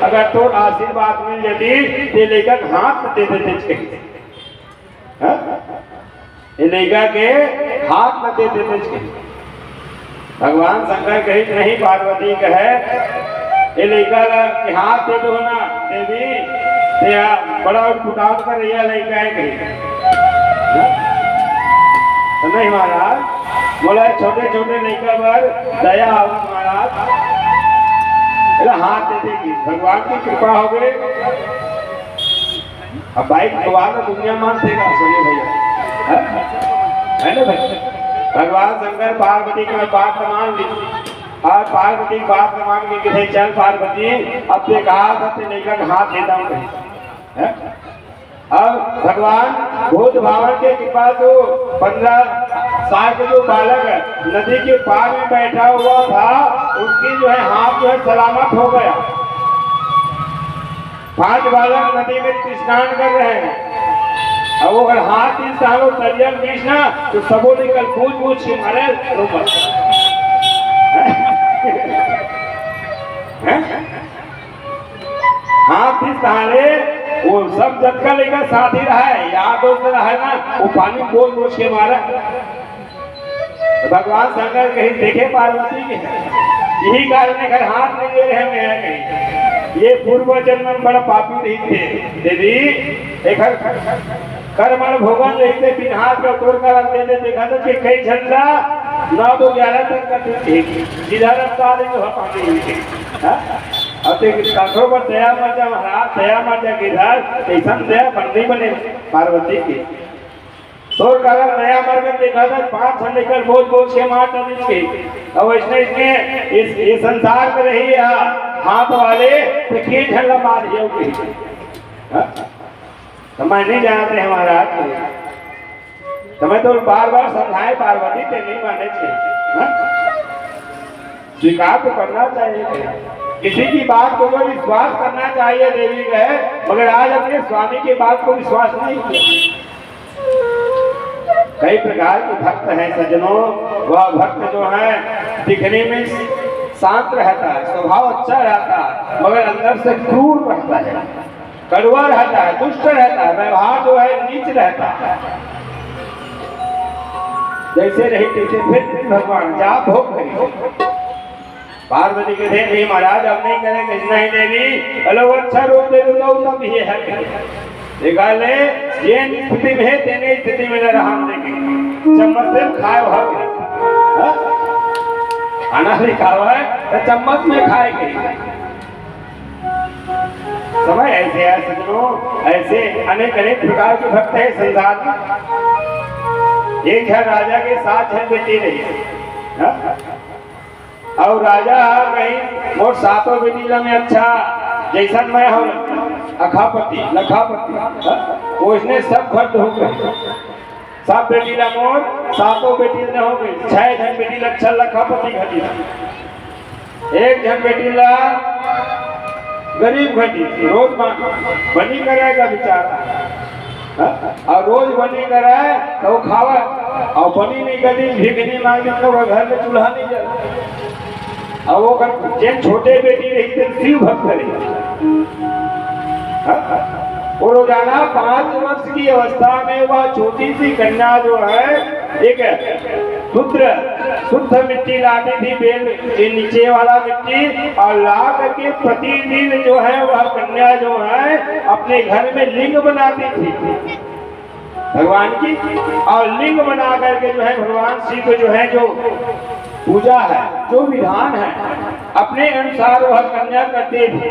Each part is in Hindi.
अगर तो आशीर्वाद मिल जाती ये लेकर हाथ दे देते लड़का के हाथ न दे देते। भगवान शंकर कही नहीं पार्वती कहे ये लड़का के हाथ दे दो ना देवी बड़ा उठाव कर रही है लड़का है कहीं तो नहीं महाराज बोला छोटे छोटे लड़का पर दया हो महाराज हाथ दे देगी भगवान की कृपा हो गई। अब भाई भगवान तो दुनिया मान देगा सोने भैया है ना भाई। भगवान शंकर पार्वती की बात मान ली और पार्वती की बात मान के किसे चल पार्वती अब से कहा था लेकर हाथ देता हूँ। अब भगवान भूत भावन के कृपा जो 15 साल के जो बालक नदी के पार में बैठा हुआ था उसकी जो है हाथ जो है सलामत हो गया। 5 बालक नदी में स्नान कर रहे हैं अब वो अगर हाथ इस सालों तरियल बीच ना तो सबो निकल पूछ के मारे हाथ इस साले वो सब जग का लेकर साथ ही रहा है यार दोस्त रहा है ना वो पानी बोल के मारा। तो भगवान शंकर कहीं देखे पार्वती के यही कारण घर हाथ नहीं दे रहे मेरा कहीं ये पूर्व जन्म में बड़ा पापी नहीं थे देवी एक कर्मण भोगन रही थे बिन हाथ का तोड़ कर दे दे देखा था कि कई झंडा 9 to 11 तक करते थे सीधा रफ्ता देंगे पापी हुई थे। अब काठों पर दया मर्जा महाराज दया मर्जा गिरधर ऐसा दया बंदी बने पार्वती की तो कारण नया मर में देखा था 5 झंडे कर बोझ के मार डाली अब इसने ये संसार में रही है हाथ वाले तो के झंडा मार दिया समझ नहीं जानते हैं महाराज समय तो बार बार समझाए पार्वती से नहीं माने स्वीकार तो करना चाहिए किसी की बात को जो विश्वास करना चाहिए देवी कहे मगर आज अपने स्वामी की बात को विश्वास नहीं किया। कई प्रकार के भक्त हैं सज्जनों वह भक्त जो है दिखने में शांत रहता है स्वभाव अच्छा रहता है मगर अंदर से क्रूर रहता है कड़वा रहता है दुष्ट रहता है व्यवहार जो है नीच रहता है जैसे रही तैसे फिर भगवान जा भोग करिए। पार्वती के थे नहीं महाराज अब नहीं करेंगे नहीं देवी हेलो अच्छा रूप दे दो तब ये है देखा ले ये स्थिति में है तेने स्थिति में न रहा देखेंगे चम्मच से खाए वहां खाना भी खावा है तो चम्मच में खाएंगे समय ऐसे है सज्जनों ऐसे अनेक अनेक प्रकार के भक्त है संसार में। एक है राजा के 7 है बेटी रही और राजा कहीं मोर 7 बेटी में अच्छा जैसा मैं हूँ अखापति लखापति वो इसने सब खर्च हो गए सब बेटी मोर 7 बेटी न हो गई 6 जन बेटी अच्छा लखापति घटी 1 जन बेटी गरीब घटी रोज बनी करेगा बेचारा और रोज बनी कराए तो खावा और बनी नहीं करी भिगनी मांगी तो घर में चूल्हा नहीं जला और वो जिन छोटे बेटी रही थे शिव भक्त रही वो रोजाना 5 वर्ष की अवस्था में वह छोटी सी कन्या जो है एक शुद्ध मिट्टी लाती थी बेल के नीचे वाला मिट्टी और ला करके प्रतिदिन जो है वह कन्या जो है अपने घर में लिंग बनाती थी भगवान की और लिंग बना करके जो है भगवान शिव को जो है जो पूजा है जो विधान है अपने अनुसार वह कन्या करते थे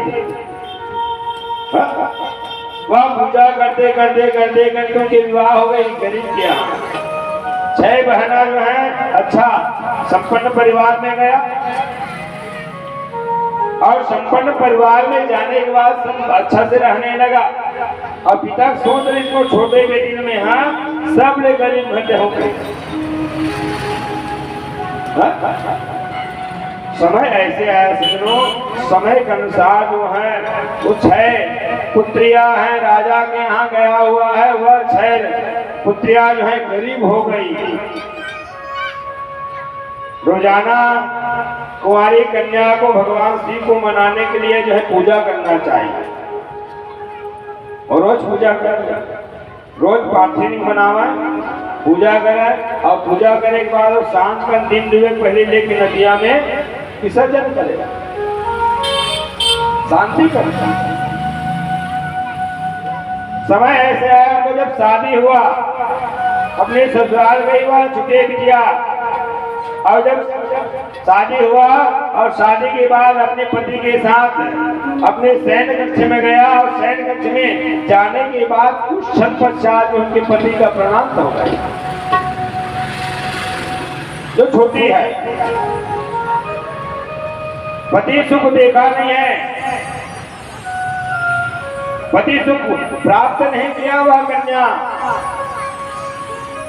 वह पूजा करते करते करते करते उनके विवाह हो गए गरीब के यहाँ 6 बहना जो है अच्छा संपन्न परिवार में गया और संपन्न परिवार में जाने के बाद सब अच्छा से रहने लगा और पिता सोच रहे इसको छोटे बेटी में हाँ सब ले गरीब घटे हो गए। समय ऐसे आया सुनो समय के अनुसार जो है कुछ है पुत्रियां हैं राजा के यहाँ गया हुआ है वह 6 पुत्रियां जो है गरीब हो गई रोजाना कुंवारी कन्या को भगवान शिव को मनाने के लिए जो है पूजा करना चाहिए और रोज पूजा कर, रोज पाठिनी बनावा, पूजा करे और पूजा करे के बाद सांझ का दिन डूबे पहले लेके नदिया में विसर्जन करेगा, शांति करेगा। समय ऐसे आया तो जब शादी हुआ अपने ससुराल गई हुआ छुट्टी किया, और जब शादी हुआ और शादी के बाद अपने पति के साथ अपने शयन कक्ष में गया और शयन कक्ष में जाने के बाद कुछ क्षण पश्चात उनके पति का प्रणाम हो गया जो छोटी है। पति सुख देखा नहीं है, पति सुख प्राप्त नहीं किया वह कन्या,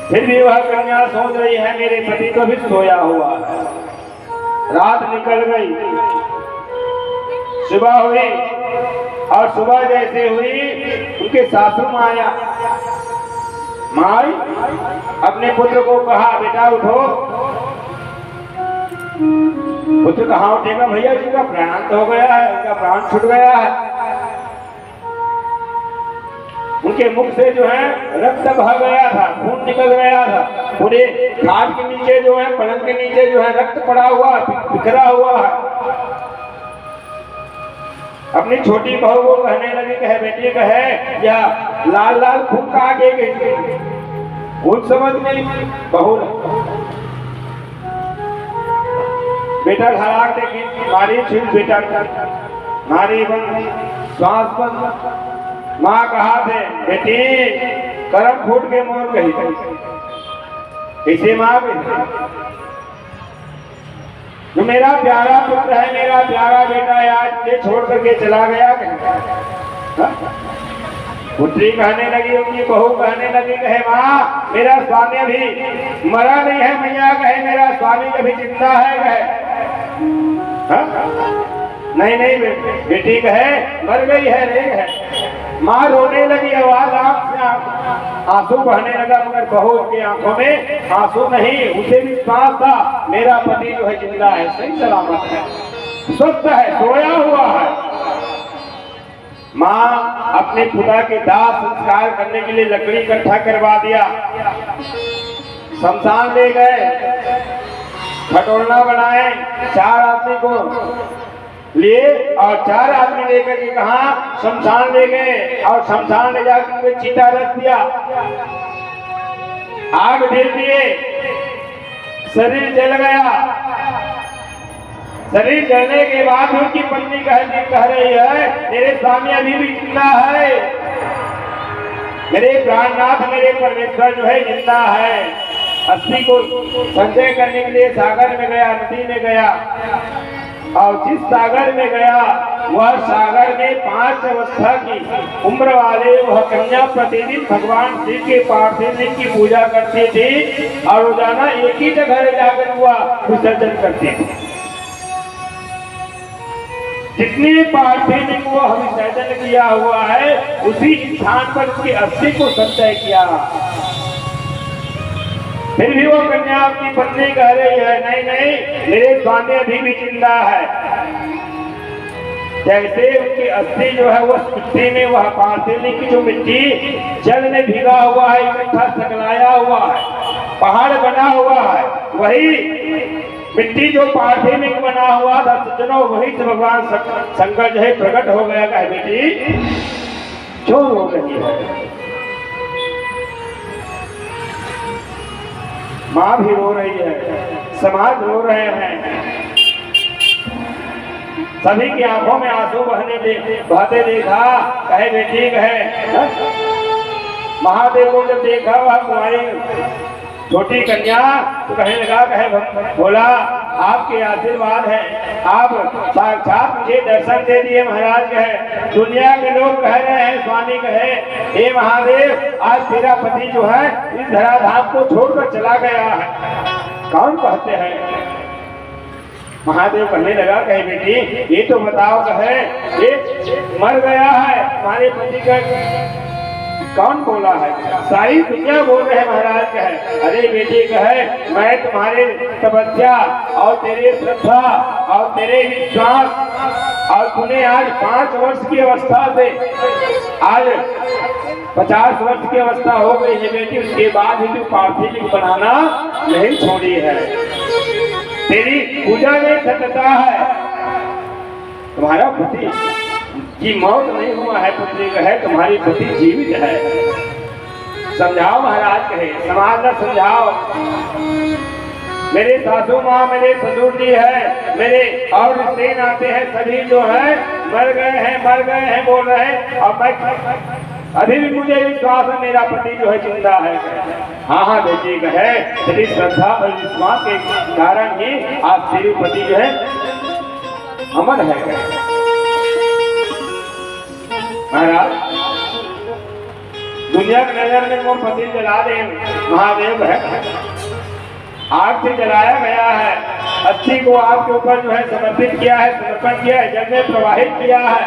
फिर भी वह कन्या सोच रही है मेरे पति तो भी सोया हुआ है। रात निकल गई, सुबह हुई और सुबह जैसे हुई उनके सासू माँ आया, माई अपने पुत्र को कहा बेटा उठो। पुत्र कहाँ उठेगा भैया जी का प्राण तो हो गया है, उनका प्राण छूट गया है। उनके मुख से जो है रक्त बह गया था, खून निकल गया था, पूरे खाट के नीचे जो है पलंग के नीचे जो है रक्त पड़ा हुआ बिखरा हुआ है। अपनी छोटी बहू को कहने लगी कहे बेटी कहे या लाल लाल खून कहा गई, खून समझ नहीं बहू बेटा धड़ाक देखी मारी छीन बेटा मारी बंद श्वास बंद। माँ कहा थे बेटी करम फूट के मोर कही कैसे माँ जो मेरा प्यारा पुत्र है, मेरा प्यारा बेटा है, आज मुझे छोड़ करके चला गया कहीं। पुत्री कहने लगी, उनकी बहू कहने लगी कहे माँ मेरा स्वामी अभी मरा नहीं है, मैया कहे मेरा स्वामी अभी जिंदा है कहे नहीं नहीं बेटी कहे मर गई है रे है। माँ रोने लगी, आवाज आंख से आंसू बहने लगा, मगर बहू की आंखों में आंसू नहीं, उसे विश्वास था मेरा पति जो है जिंदा है, सही सलामत है, स्वस्थ है, सोया हुआ है। माँ अपने खुदा के दाह संस्कार करने के लिए लकड़ी इकट्ठा करवा दिया, शमशान ले गए, खटोलना बनाए, 4 आदमी को लिए और 4 आदमी लेकर के कहा शमशान ले गए और शमशान ले जाकर चीता रख दिया, आग ढेर दिए, शरीर जल गया। शरीर जलने के बाद उनकी पत्नी कह रही है मेरे स्वामी अभी भी जिंदा है, मेरे प्राणनाथ मेरे परमेश्वर जो है जिंदा है। अस्थि को संचय करने के लिए सागर में गया, नदी में गया और जिस सागर में गया वह सागर में 5 अवस्था की उम्र वाले वह कन्या प्रतिदिन भगवान शिव के पार्थिव लिंग की पूजा करती थी और रोजाना एक ही जगह जाकर वह विसर्जन करती थी। जितने पार्थिव लिंग वो विसर्जन किया हुआ है उसी स्थान पर उसकी अस्थि को संचय किया। फिर भी वो कन्या अपनी पत्नी कह रही है नहीं नहीं मेरे स्वामी अभी भी जिंदा है। जैसे उनकी अस्थि जो है वह मिट्टी में, वह पार्थिव लिंग की जो मिट्टी जल में भीगा हुआ है, इकट्ठा सकलाया हुआ है, पहाड़ बना हुआ है, वही मिट्टी जो पार्थिव लिंग बना हुआ था सज्जनों वही से भगवान शंकर जो है प्रकट हो गया। कहे बेटी क्यों रो रही है? माँ भी रो रही है, समाज रो रहे हैं, सभी की आंखों में आंसू बहते देखा। कहे बेटी कहे महादेव को जब देखा वह कुमारी छोटी कन्या तो कहने लगा कहे बोला आपके आशीर्वाद है, आप साक्षात मुझे दर्शन दे दिए महाराज। कहे दुनिया के लोग कह रहे हैं स्वामी कहे हे महादेव आज तेरा पति जो है इस धराधाम को छोड़कर चला गया है। कौन कहते हैं? महादेव कहने लगा कहे बेटी ये तो बताओ कहे ये मर गया है तुम्हारे पति का कौन बोला है? सारी दुनिया बोल रहे हैं महाराज कहे, अरे बेटे कहे मैं तुम्हारे तपस्या और तेरे श्रद्धा और तेरे विश्वास और तूने आज 5 वर्ष की अवस्था से आज 50 वर्ष की अवस्था हो गई है बेटी, उसके बाद ही तू पार्थिव लिंग बनाना नहीं छोड़ी है। तेरी पूजा में सत्यता है। तुम्हारा पति की मौत नहीं हुआ है, पुत्री कहे तुम्हारी पति जीवित है। समझाओ महाराज कहे, समाज में समझाओ। मेरे सासू माँ मेरे ससुर जी है, मेरे और रिश्ते नाते हैं सभी जो है मर गए हैं बोल रहे हैं। और मैं अभी भी मुझे विश्वास है मेरा पति जो है जिंदा है। हाँ हाँ बेटी कहे तेरी श्रद्धा और विश्वास के कारण ही आज तेरी पति जो है अमर है। महाराज दुनिया की नजर में वो पति जला दे महादेव है, आग से जलाया गया है, अस्थि को आपके ऊपर जो है समर्पित किया है, समर्पण किया है, जल में प्रवाहित किया है।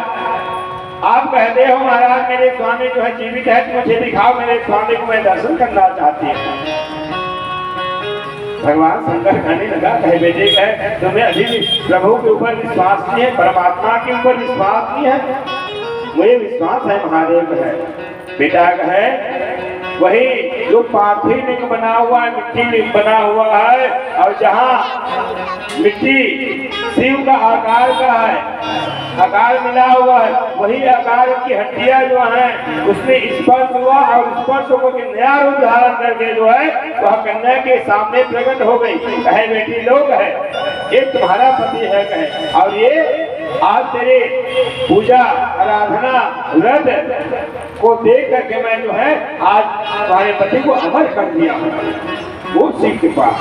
आप कहते हो महाराज मेरे स्वामी जो है जीवित है, मुझे दिखाओ मेरे स्वामी को, मैं दर्शन करना चाहती हूँ। भगवान शंकर कहने लगा कहे बेटे कहे तुम्हें अभी भी प्रभु के ऊपर विश्वास नहीं है, परमात्मा के ऊपर विश्वास नहीं है? मुझे विश्वास है महादेव है। बेटा कहे वही जो पार्थिव लिंग बना हुआ है, मिट्टी लिंग बना हुआ है, और जहाँ मिट्टी शिव का आकार का है, आकार मिला हुआ है, वही आकार की हड्डियां जो हैं उसमें स्पर्श हुआ और स्पर्श को नया रूप धारण करके जो है वह कन्या के सामने प्रकट हो गई। कहे बेटी लोग है ये तुम्हारा पति है कहे, और ये आज तेरे पूजा आराधना व्रत को देख करके मैं जो है आज तुम्हारे पति को अमर कर दिया हूँ। वो शिव के पास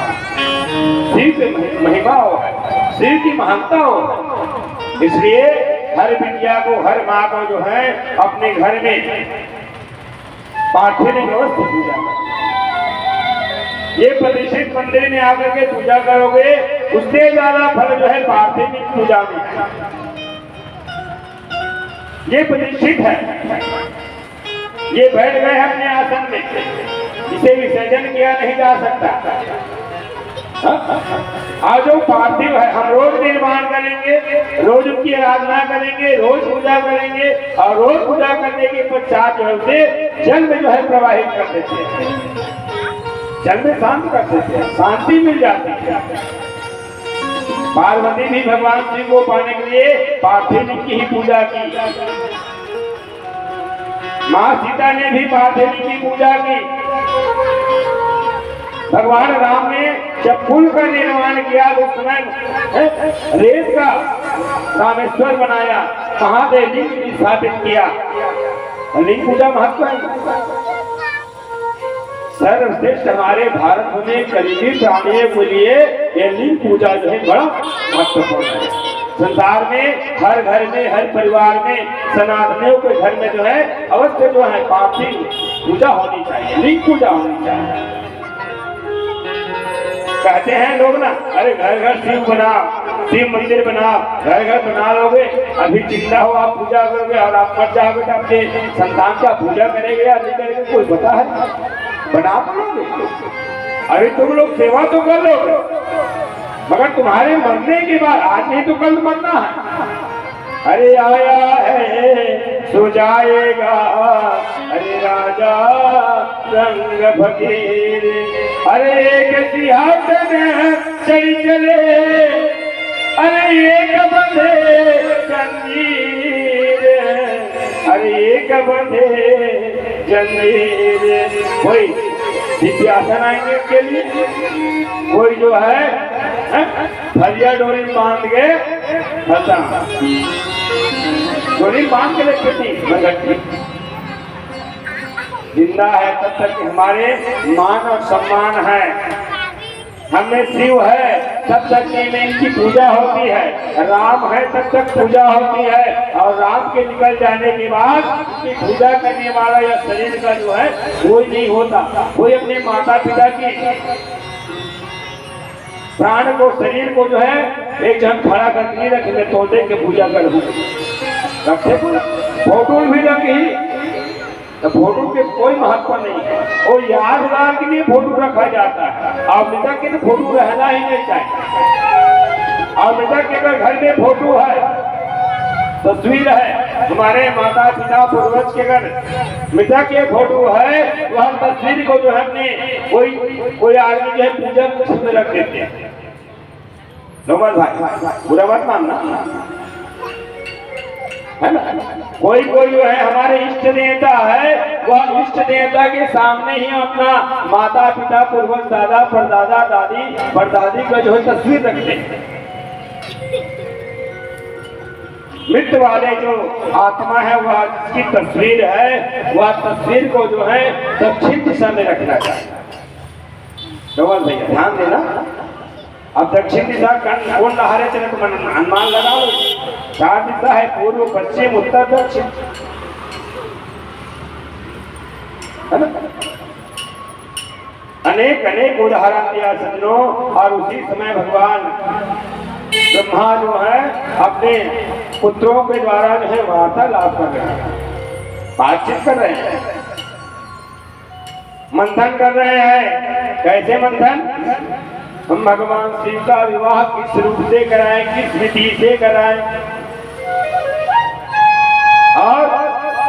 शिव की महिमा हो है, शिव की महानता हो। इसलिए हर बिटिया को हर माँ को जो है अपने घर में पार्थिव व्यवस्थित पूजा कर, ये प्रतिष्ठित मंदिर में आकर के पूजा करोगे उससे ज्यादा फल जो है पार्थिव पूजा में है। ये प्रतिष्ठित है, ये बैठ गए अपने आसन में, इसे विसर्जन किया नहीं जा सकता। आज जो पार्थिव है हम रोज निर्माण करेंगे, रोज उनकी आराधना करेंगे, रोज पूजा करेंगे, और रोज पूजा करने के पश्चात जो है उसे जल में जो है प्रवाहित कर देते हैं, जल में शांत कर देते हैं, शांति मिल जाती है। पार्वती भी भगवान शिव को पाने के लिए पार्थिव लिंग की ही पूजा की, माँ सीता ने भी पार्थिव लिंग की पूजा की। भगवान राम ने जब पुल का निर्माण किया उस समय रेत का रामेश्वर बनाया, महादेव लिंग स्थापित किया। लिंग पूजा महत्व है। सर्वश्रेष्ठ हमारे भारत में करीबी प्राणियों के लिए ये लिंग पूजा जो है बड़ा महत्वपूर्ण है। संसार में हर घर में हर परिवार में सनातनियों के घर में जो है अवश्य जो है पार्थिव पूजा होनी चाहिए, लिंग पूजा होनी चाहिए। कहते हैं लोग ना अरे घर घर शिव बनाओ, शिव मंदिर बनाओ, घर घर बना लोगे, अभी चिंता हो आप पूजा करोगे और आप मर जाओगे तो अपने संतान का पूजा करेंगे या नहीं करेंगे कोई पता है? बना तो लोगे, अरे तुम लोग सेवा तो कर लोगे, मगर तुम्हारे मरने के बाद आज नहीं तो कल मरना है। अरे आया है सो जाएगा, अरे राजा रंग फकीर, अरे एक सिंहासन चढ़ी चले, अरे एक बंधे जंजीर, अरे एक बंधे जंजीर। कोई दिव्यासन आएंगे के लिए, कोई जो है फरिया डोरी बांध के फंसा, डोरी बांध के रखी जिंदा है तब तक हमारे मान और सम्मान है। हमें शिव है तब तक में इनकी पूजा होती है, राम है तब तक पूजा होती है, और राम के निकल जाने के बाद उसकी पूजा करने वाला या शरीर का जो है कोई नहीं होता। कोई अपने माता पिता की प्राण को शरीर को जो है एक जन खड़ा करके नहीं रखे, तोड़े के पूजा कर रखे, फोटो भी रखी तो फोटो के कोई महत्व नहीं है, वो यादगार के लिए फोटो रखा जाता है। और मृतक के तो फोटो रहना ही नहीं चाहिए। और मृतक के अगर घर में फोटो है, तस्वीर है, हमारे माता पिता पूर्वज के घर मृतक के फोटो है, वह तस्वीर को जो है अपने कोई आदमी जो है पूजा कक्ष में रख देते हैं। नौबत भाई बुरा मत मानना है ना। कोई जो है हमारे इष्ट देवता है, वह इष्ट देवता के सामने ही अपना माता पिता पूर्वज दादा परदादा दादी परदादी का जो है तस्वीर रखते हैं। मृत वाले जो आत्मा है वह जिसकी तस्वीर है, वह तस्वीर को जो है दक्षिण दिशा में रखना चाहिए। नौबत भैया ध्यान देना। अब दक्षिण दिशा कौन रहा चले तो अनुमान लगाओ। 4 दिशा है, पूर्व पश्चिम उत्तर दक्षिण, है ना। अनेक उदाहरण दिया सज्जनों। और उसी समय भगवान ब्रह्मा जो है अपने पुत्रों के द्वारा जो है वार्तालाप कर रहे हैं, बातचीत कर रहे हैं, मंथन कर रहे हैं। कैसे मंथन? हम भगवान शिव का विवाह किस रूप से कराएं, किस विधि से कराएं। और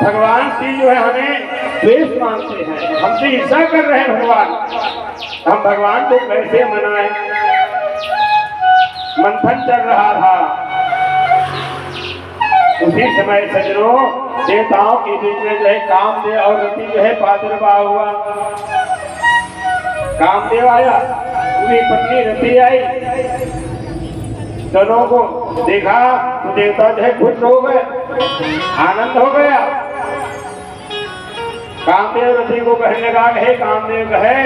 भगवान शिव जो है हमें द्वेष मानते हैं, हमसे ईर्ष्या कर रहे हैं भगवान, हम भगवान को कैसे मनाएं। मंथन चल रहा था। उसी समय सज्जनों देवताओं के बीच में जो है कामदेव और रति जो है प्रादुर्भाव हुआ। कामदेव आया, पूरी पत्नी रति आई, दोनों को देखा तो देवता जो है खुश हो गए, आनंद हो गया। कामदेव रति को कहने लगा, हे कामदेव कहे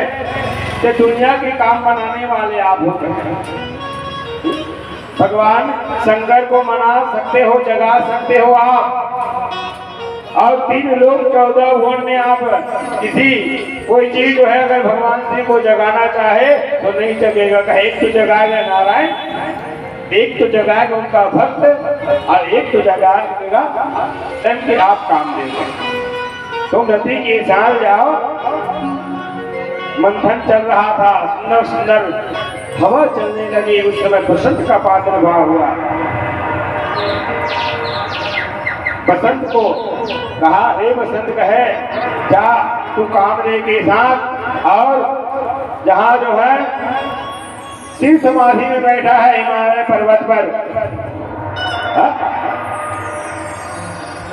कि दुनिया के काम बनाने वाले आप होते हैं। भगवान शंकर को मना सकते हो, जगा सकते हो आप। और 3 लोग 14 भुवन में आप किसी कोई चीज जो है अगर भगवान शिव को जगाना चाहे तो नहीं जगेगा। कहे एक तो जगाएगा नारायण, एक तो जगाएगा उनका भक्त, और एक तो जगाएगा कि आप काम देंगे। तुम रति के साथ जाओ। मंथन चल रहा था, सुंदर सुंदर हवा चलने लगी। उस समय बसंत का प्रादुर्भाव हुआ। बसंत को कहा, हे बसंत कहे जा तू कामदेव के साथ, और जहाँ जो है शिव समाधि में बैठा है हिमालय पर्वत पर,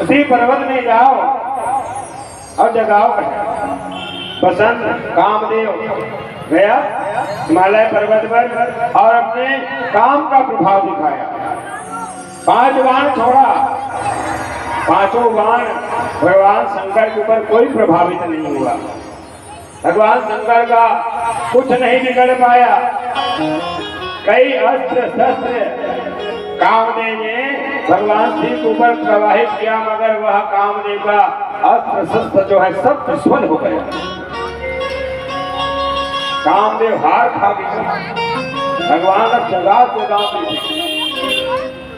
उसी पर्वत में जाओ और जगाओ। बसंत कामदेव गया हिमालय पर्वत पर और अपने काम का प्रभाव दिखाया। 5 बाण छोड़ा, 5 बाण भगवान शंकर के ऊपर कोई प्रभावित नहीं हुआ। भगवान शंकर का कुछ नहीं बिगड़ पाया। कई अस्त्र शस्त्र कामदेव ने भगवान शिव के ऊपर प्रवाहित किया, मगर वह कामदेव का अस्त्र शस्त्र जो है सब विस्फल हो गया। कामदेव हार खा गया। भगवान अब जगा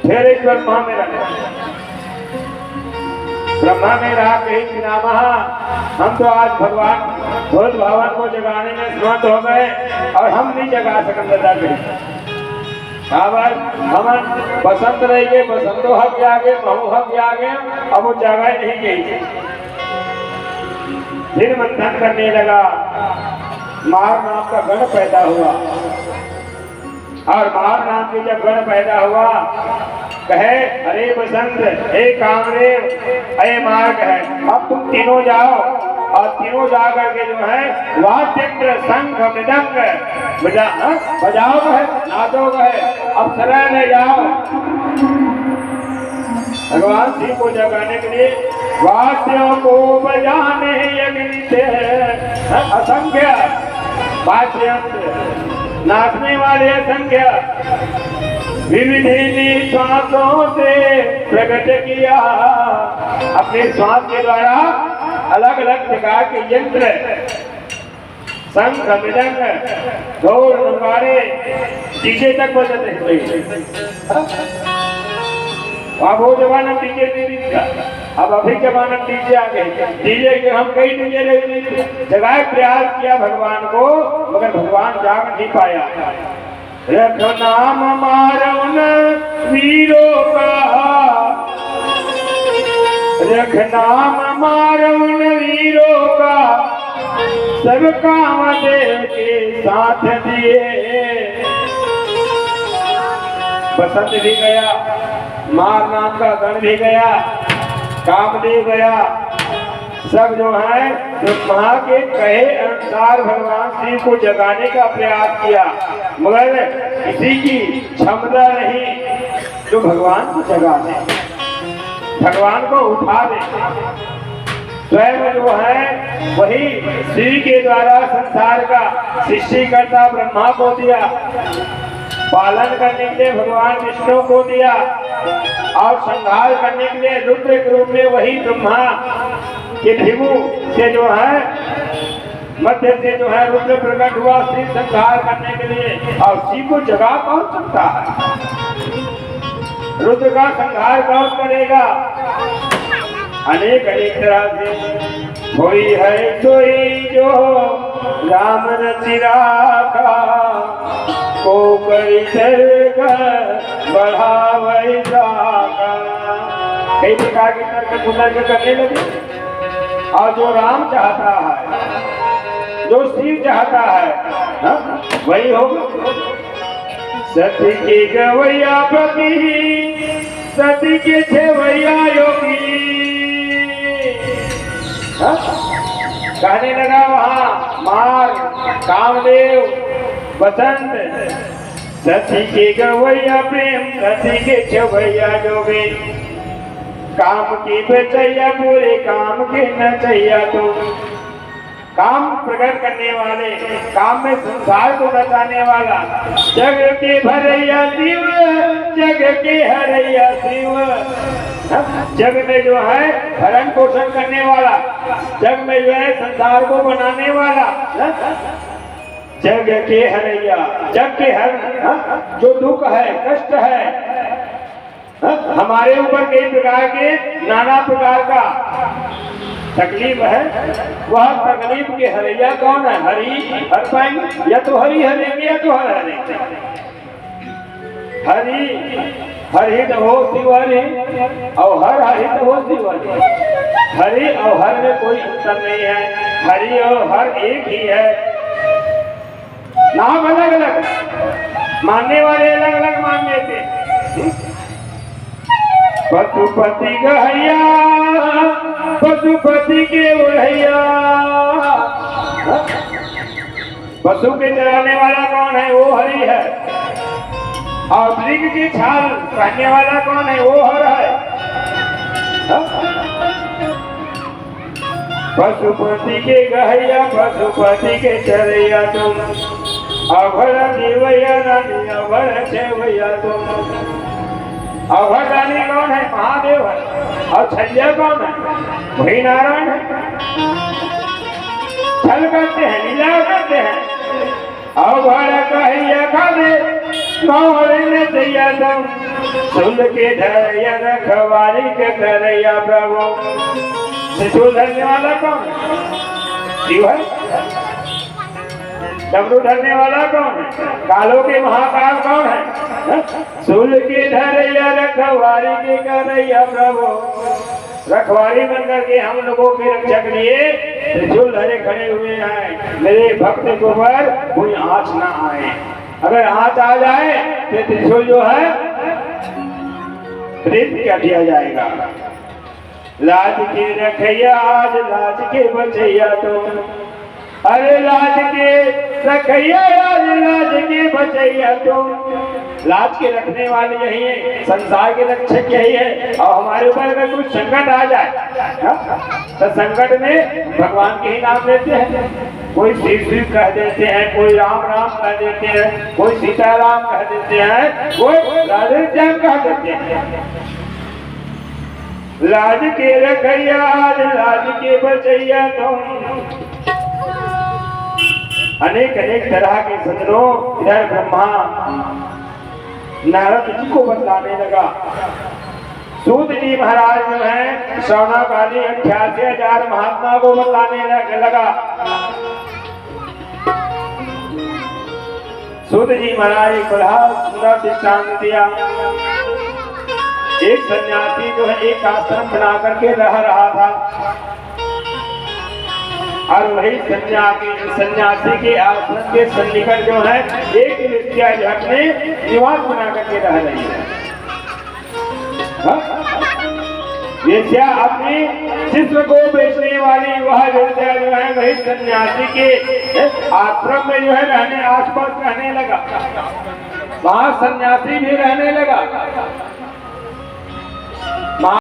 फिर एक ब्रह्मा में रहे। ब्रह्मा में रहा कहीं नामा, हम तो आज भगवान भोज भवन को जगाने में समर्थ हो गए और हम नहीं जगा सकते। दादा हम बसंत रह गए, बसंतो हक जागे, महू हक जागे, अब वो जगह नहीं गई। फिर मंथन करने लगा। मार नाम का गण पैदा हुआ, और मार नाम के जब गण पैदा हुआ कहे, अरे बसंत, हे कामदेव, अरे मार कहे अब तुम तीनों जाओ, और तीनों जा करके जो है वाद्य शंख मृदंग बजाओ है, नाचो है, अब शरण में जाओ। भगवान शिव को जगाने के लिए वाद्यों को बजाने असंख्य वाद्य नाचने वाले असंख्य विविध श्वासों से प्रकट किया। अपने श्वास के द्वारा अलग अलग प्रकार के यंत्र शंख मृदंग ढोल नगाड़े डीजे तक बजते हैं। वो जमाना डीजे नहीं था। अब अभी जमाना डीजे आ गए, डीजे के हम कई डीजे जगाए प्रयास किया भगवान को, मगर भगवान जाग नहीं पाया। रख नाम मारउन वीरों का, रख नाम मारउन वीरों का, सब काम देव के साथ दिए। बसंत भी गया, मार नाम का गण भी गया, कामदेव गया, सब जो है ब्रह्मा के कहे अनुसार भगवान शिव को जगाने का प्रयास किया, मगर किसी की क्षमता नहीं जो भगवान को जगा दे, भगवान को उठा दे। स्वयं जो है वही शिव के द्वारा संसार का सृष्टिकर्ता ब्रह्मा को दिया, पालन करने के लिए भगवान विष्णु को दिया, और संहार करने के लिए रुद्र के रूप में वही ब्रह्मा के भिगु से जो है मध्य से जो है रुद्र प्रकट हुआ शिव संहार करने के लिए। और शिव को जगा कौन सकता है? रुद्र का संहार कौन करेगा? अनेक अनेक तरह से कोई है कोई जो राम रचिरा का, को कई बढ़ावे का, कई प्रकार के तर्क पुनर्क करने लगे। और जो राम चाहता है, जो शिव चाहता है, हा? वही होगा। सती के गवैया पति, सती के छवैया योगी, कहने लगा वहां मार कामदेव बसंत, सती के गवैया प्रेम, सती के छवैया जोगे, काम की बचैया पूरे काम के नचैया। तो काम प्रकट करने वाले, काम में संसार को बचाने वाला, जग के भरैया शिव, जग के हरैया शिव, जग में जो है भरण पोषण करने वाला, जग में जो है संसार को बनाने वाला, जग के हरैया, जग के हर जो दुख है, कष्ट है, हमारे ऊपर कई प्रकार के नाना प्रकार का तकलीफ है, वह तकलीफ के हरैया कौन है? हरि हर पाएंगे, या तो हरि हरेंगे या तो हर हरेंगे। हरि हरित हो शिव हरि, और हर हरित हो शिव हरि। हरि और हर में कोई अंतर नहीं है, हरि और हर एक ही है। नाम अलग अलग, मानने वाले अलग अलग मान लेते। पशुपति गहैया, पशुपति के उड़ैया, पशु के चराने वाला कौन है? वो हरि है। और मृग की छाल पहनने वाला कौन है? वो हर है। पशुपति के गहैया, पशुपति के चरैया तुम, अभर देवैया रानी, अभर छेवैया तुम। अभर रानी कौन है? महादेव है। और छलिया कौन है? वही नारायण है। छल करते हैं, लीला करते हैं। अभर कहिया खादे कौन दैया तुम, सुन के धैर्य रखवारी के करैया प्रभु। त्रिशूल धरने वाला कौन है? शिव है। डमरू धरने वाला कौन है? कालों के महाकाल कौन है? सूल के धरैया रखवारी के करैया प्रभु। रखवारी बनकर के हम लोगों के रक्षक लिए त्रिशूल धरे खड़े हुए हैं। मेरे भक्त के ऊपर कोई आँच ना आए, अगर आँच आ जाए तो त्रिशूल जो है प्रेत कर दिया जाएगा। लाज के रखैया, आज लाज के बचैया तुम, अरे लाज के रखैया, आज लाज के बचैया तुम। लाज के रखने वाले यही है, संसार के रक्षक यही है। और हमारे ऊपर अगर कुछ संकट आ जाए तो संकट में भगवान के ही नाम लेते हैं। कोई शिव शिव कह देते हैं, कोई राम राम कह देते हैं, कोई सीताराम कह देते हैं, कोई राधे श्याम कह देते हैं। लाज के रखैया, आज लाज के बचैया तुम। अनेक अनेक तरह के सजनों, इधर ब्रह्मा नारद जी को बतलाने लगा, सूत जी महाराज जो है श्रवणाकाली 88,000 महात्मा को बताने लगा। सूत जी महाराज एक बड़ा सुंदर दृष्टांत दिया। एक सन्यासी जो है एक आश्रम बना करके रह रहा था और वही सन्यासी के आश्रम के सन्निकट जो है एक वेश्या जो अपने निवास बना करके रह रही है। वेश्या अपने जिस्म को बेचने वाली वह वेश्या जो है वही सन्यासी के आश्रम में जो है रहने आसपास रहने लगा। वहां सन्यासी भी रहने लगा।